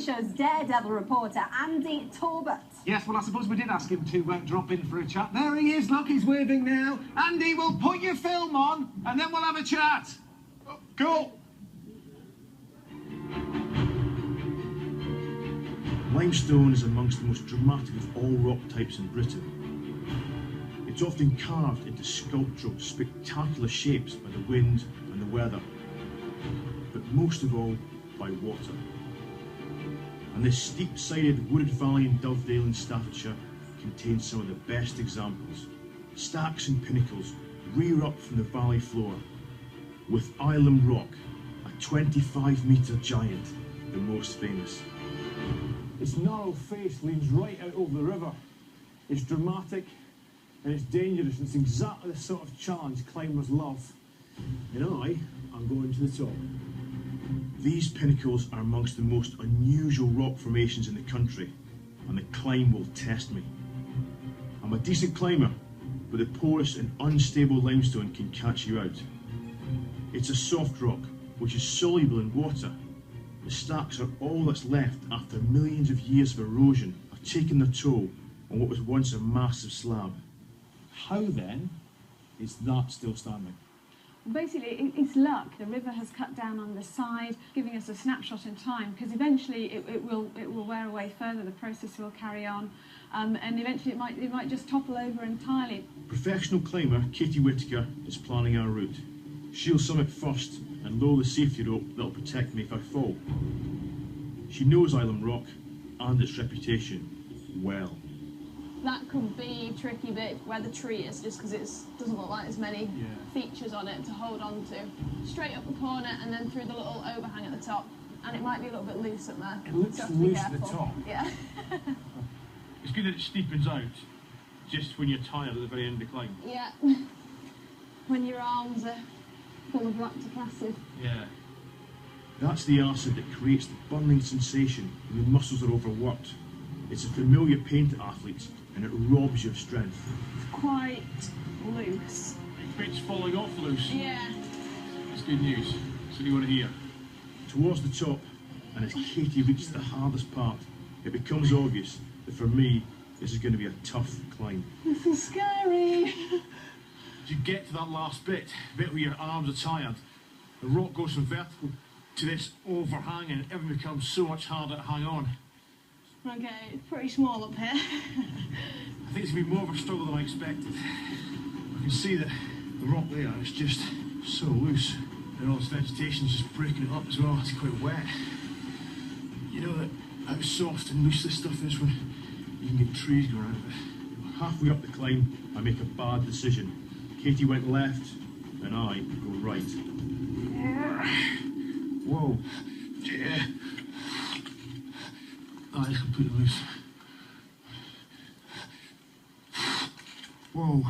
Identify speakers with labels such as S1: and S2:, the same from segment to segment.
S1: Show's daredevil reporter, Andy Talbot.
S2: Yes, well, I suppose we did ask him to drop in for a chat. There he is, look, he's waving now. Andy, we'll put your film on, and then we'll have a chat. Oh, cool.
S3: Limestone is amongst the most dramatic of all rock types in Britain. It's often carved into sculptural, spectacular shapes by the wind and the weather, but most of all by water. And this steep-sided wooded valley in Dovedale in Staffordshire contains some of the best examples. Stacks and pinnacles rear up from the valley floor, with Island Rock, a 25-metre giant, the most famous.
S4: Its narrow face leans right out over the river. It's dramatic and it's dangerous. It's exactly the sort of challenge climbers love. And I'm going to the top.
S3: These pinnacles are amongst the most unusual rock formations in the country, and the climb will test me. I'm a decent climber, but the porous and unstable limestone can catch you out. It's a soft rock, which is soluble in water. The stacks are all that's left after millions of years of erosion have taken their toll on what was once a massive slab.
S4: How then is that still standing?
S5: Basically, it's luck. The river has cut down on the side, giving us a snapshot in time, because eventually it will wear away further, the process will carry on, and eventually it might just topple over entirely.
S3: Professional climber Katie Whittaker is planning our route. She'll summit first and lower the safety rope that'll protect me if I fall. She knows Island Rock and its reputation well.
S6: That could be a tricky bit where the tree is, just because it doesn't look like there's many features on it to hold on to. Straight up the corner and then through the little overhang at the top. And it might be a little bit loose up there.
S4: It looks
S6: so
S4: loose at the top.
S6: Yeah.
S4: It's good that it steepens out just when you're tired at the very end of the climb.
S6: Yeah. When your arms are full of lactic acid.
S4: Yeah.
S3: That's the acid that creates the burning sensation when your muscles are overworked. It's a familiar pain to athletes, and it robs you of strength.
S5: It's quite loose.
S4: It's falling off loose.
S6: Yeah.
S4: That's good news. So you want to hear.
S3: Towards the top, and as Katie reaches the hardest part, it becomes obvious that for me, this is going to be a tough climb.
S5: This is scary.
S4: As you get to that last bit where your arms are tired, the rock goes from vertical to this overhang, and everything becomes so much harder to hang on.
S6: Okay, it's pretty small up here.
S4: I think it's going to be more of a struggle than I expected. I can see that the rock there is just so loose, and all this vegetation is just breaking it up as well. It's quite wet. You know that how soft and loose this stuff is when you can get trees growing out of it.
S3: Halfway up the climb, I make a bad decision. Katie went left, and I go right.
S4: Whoa. Yeah. I just completely loose. Whoa.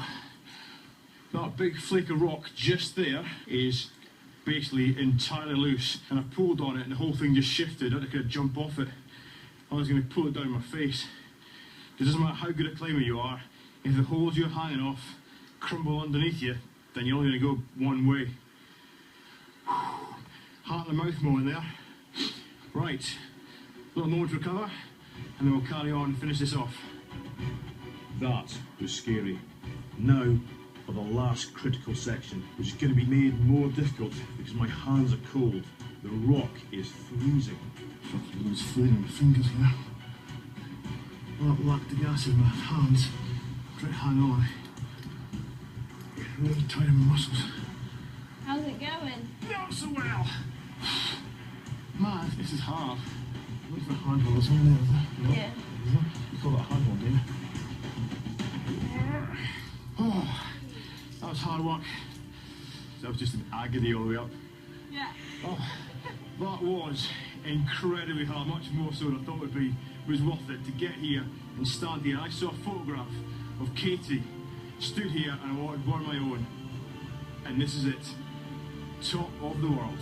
S4: That big flake of rock just there is basically entirely loose, and I pulled on it and the whole thing just shifted. I could jump off it. I was going to pull it down my face. It doesn't matter how good a climber you are, if the holes you're hanging off crumble underneath you, then you're only going to go one way. Heart in the mouth moment there. Right. Little moment to recover, and then we'll carry on and finish this off.
S3: That was scary. Now for the last critical section, which is going to be made more difficult because my hands are cold. The rock is freezing.
S4: Fucking lose feeling in my fingers here. All that lactic acid in my hands. Try to hang on. Really tight in my muscles.
S6: How's it going?
S4: Not so well. Man, this is hard. Look for handle, there's one there, isn't there?
S6: Yeah.
S4: You call that a handle, do you? Oh, that was hard work. That was just an agony all the way up.
S6: Yeah.
S4: Oh, that was incredibly hard, much more so than I thought it would be. It was worth it to get here and stand here. I saw a photograph of Katie, stood here, and I wanted one of my own. And this is it. Top of the world.